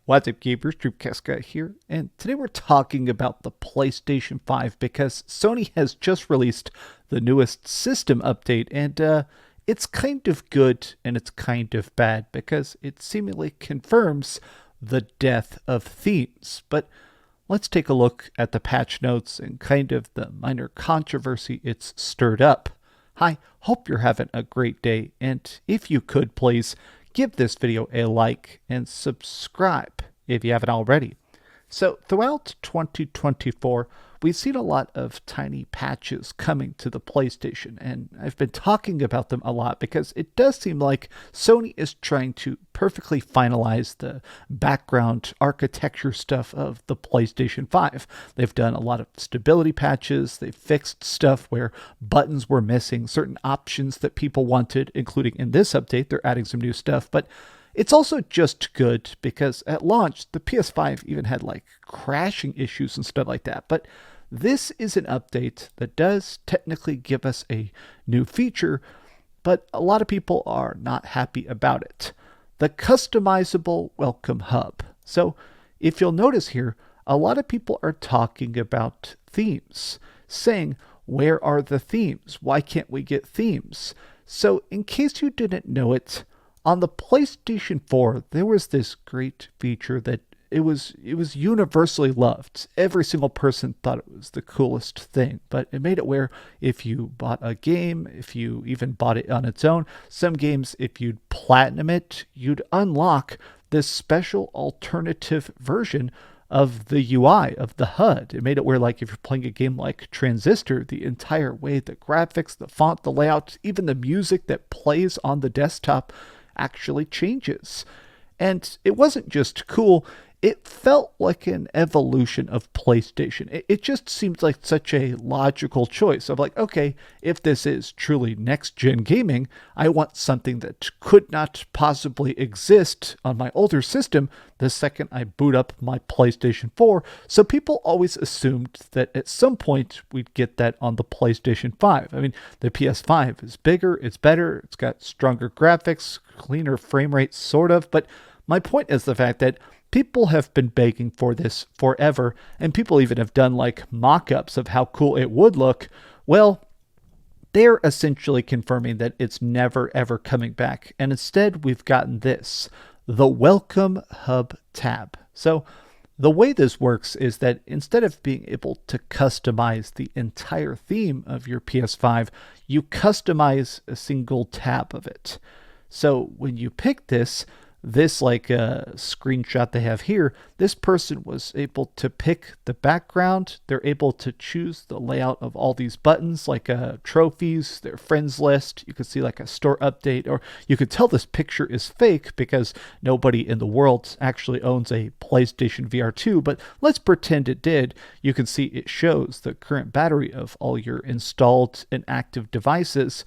What's up, gamers? DreamcastGuy here, and today we're talking about the PlayStation 5 because Sony has just released the newest system update, and it's kind of good and it's kind of bad because it seemingly confirms the death of themes. But let's take a look at the patch notes and kind of the minor controversy it's stirred up. Hi, hope you're having a great day, and if you could please give this video a like and subscribe if you haven't already. So throughout 2024, we've seen a lot of tiny patches coming to the PlayStation, and I've been talking about them a lot because it does seem like Sony is trying to perfectly finalize the background architecture stuff of the PlayStation 5. They've done a lot of stability patches, they've fixed stuff where buttons were missing, certain options that people wanted, including in this update, they're adding some new stuff, but it's also just good because at launch, the PS5 even had like crashing issues and stuff like that. But this is an update that does technically give us a new feature, but a lot of people are not happy about it. The customizable welcome hub. So if you'll notice here, a lot of people are talking about themes, saying, where are the themes? Why can't we get themes? So in case you didn't know it, on the PlayStation 4, there was this great feature that it was universally loved. Every single person thought it was the coolest thing, but it made it where if you bought a game, if you even bought it on its own, some games, if you'd platinum it, you'd unlock this special alternative version of the UI, of the HUD. It made it where, like, if you're playing a game like Transistor, the entire way, the graphics, the font, the layout, even the music that plays on the desktop actually changes. And it wasn't just cool, it felt like an evolution of PlayStation. It just seemed like such a logical choice of like, okay, if this is truly next-gen gaming, I want something that could not possibly exist on my older system the second I boot up my PlayStation 4. So people always assumed that at some point we'd get that on the PlayStation 5. I mean, the PS5 is bigger, it's better, it's got stronger graphics, cleaner frame rate, sort of, but my point is the fact that people have been begging for this forever, and people even have done like mock-ups of how cool it would look. Well, they're essentially confirming that it's never ever coming back, and instead we've gotten this, the Welcome Hub tab. So the way this works is that instead of being able to customize the entire theme of your PS5, you customize a single tab of it. So when you pick this like screenshot they have here, this person was able to pick the background. They're able to choose the layout of all these buttons, like trophies, their friends list. You could see like a store update, or you could tell this picture is fake because nobody in the world actually owns a PlayStation VR 2, but let's pretend it did. You can see it shows the current battery of all your installed and active devices.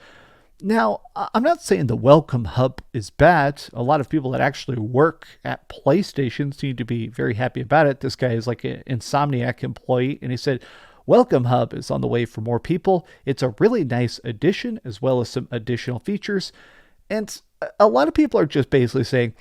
Now, I'm not saying the Welcome Hub is bad. A lot of people that actually work at PlayStation seem to be very happy about it. This guy is like an Insomniac employee, and he said, Welcome Hub is on the way for more people. It's a really nice addition, as well as some additional features. And a lot of people are just basically saying,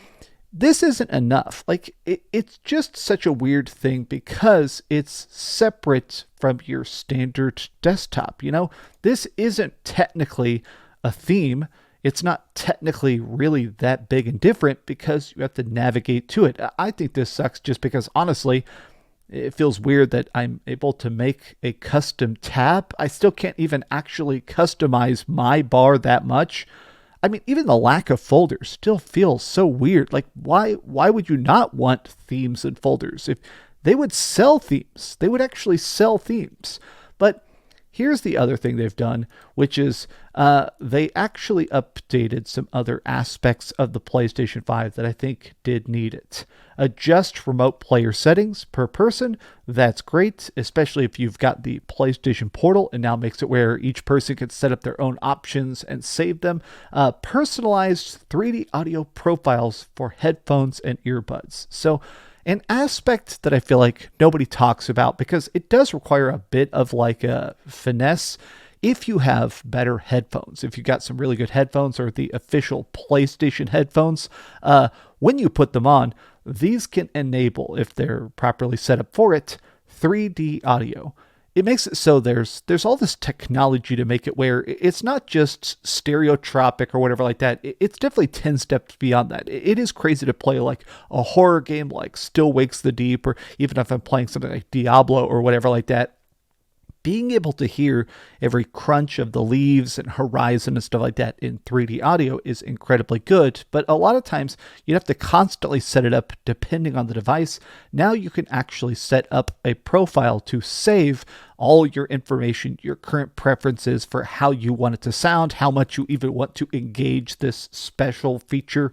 this isn't enough. Like, it's just such a weird thing because it's separate from your standard desktop. You know, this isn't technically a theme. It's not technically really that big and different because you have to navigate to it. I think this sucks just because honestly, it feels weird that I'm able to make a custom tab. I still can't even actually customize my bar that much. I mean, even the lack of folders still feels so weird. Like, why would you not want themes and folders? If they would sell themes, they would actually sell themes. But here's the other thing they've done, which is they actually updated some other aspects of the PlayStation 5 that I think did need it. Adjust remote player settings per person. That's great, especially if you've got the PlayStation Portal and now makes it where each person can set up their own options and save them. Personalized 3D audio profiles for headphones and earbuds. So an aspect that I feel like nobody talks about because it does require a bit of like a finesse. If you have better headphones, if you got some really good headphones or the official PlayStation headphones, when you put them on, these can enable, if they're properly set up for it, 3D audio. It makes it so there's all this technology to make it where it's not just stereotropic or whatever like that. It's definitely 10 steps beyond that. It is crazy to play like a horror game like Still Wakes the Deep, or even if I'm playing something like Diablo or whatever like that. Being able to hear every crunch of the leaves and horizon and stuff like that in 3D audio is incredibly good, but a lot of times you'd have to constantly set it up depending on the device. Now you can actually set up a profile to save all your information, your current preferences for how you want it to sound, how much you even want to engage this special feature.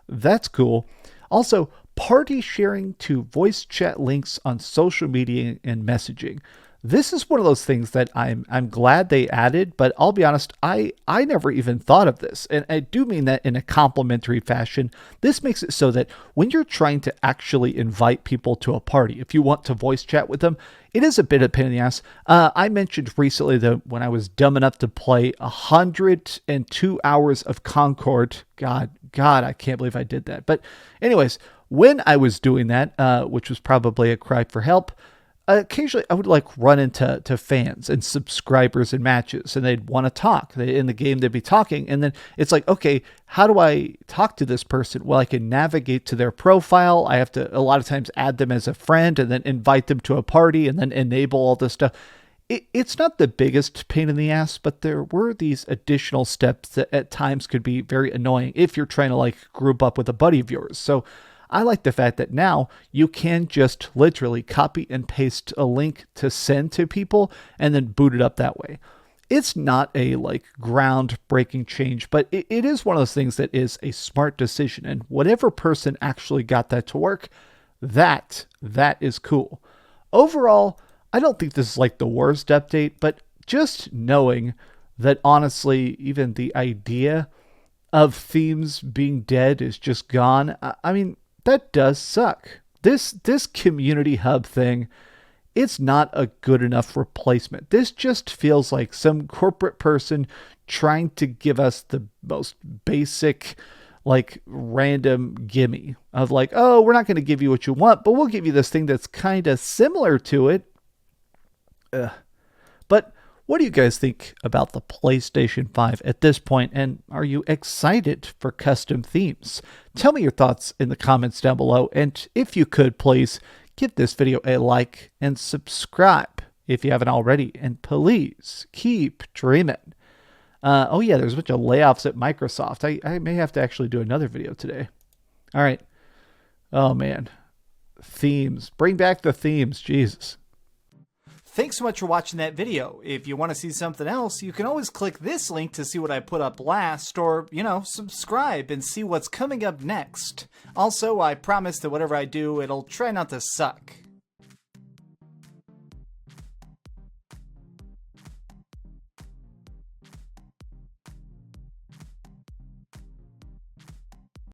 That's cool. Also, party sharing to voice chat links on social media and messaging. This is one of those things that I'm glad they added, but I'll be honest, I never even thought of this. And I do mean that in a complimentary fashion. This makes it so that when you're trying to actually invite people to a party, if you want to voice chat with them, it is a bit of a pain in the ass. I mentioned recently that when I was dumb enough to play 102 hours of Concord, God, I can't believe I did that. But anyways, when I was doing that, which was probably a cry for help, occasionally I would like run into fans and subscribers and matches, and they'd want to talk. In the game, they'd be talking, and then it's like, okay, how do I talk to this person? Well, I can navigate to their profile. I have to a lot of times add them as a friend and then invite them to a party and then enable all this stuff. It's not the biggest pain in the ass, but there were these additional steps that at times could be very annoying if you're trying to like group up with a buddy of yours. So I like the fact that now you can just literally copy and paste a link to send to people and then boot it up that way. It's not a like groundbreaking change, but it is one of those things that is a smart decision. And whatever person actually got that to work, that is cool. Overall, I don't think this is like the worst update, but just knowing that honestly, even the idea of themes being dead is just gone. I mean, that does suck. This community hub thing, it's not a good enough replacement. This just feels like some corporate person trying to give us the most basic, like random gimme of like, oh, we're not going to give you what you want, but we'll give you this thing that's kind of similar to it. But what do you guys think about the PlayStation 5 at this point, and are you excited for custom themes? Tell me your thoughts in the comments down below, and if you could, please give this video a like and subscribe if you haven't already, and please keep dreaming. Oh yeah, there's a bunch of layoffs at Microsoft. I may have to actually do another video today. All right. Oh man. Themes. Bring back the themes. Jesus. Thanks so much for watching that video. If you want to see something else, you can always click this link to see what I put up last, or, subscribe and see what's coming up next. Also, I promise that whatever I do, it'll try not to suck.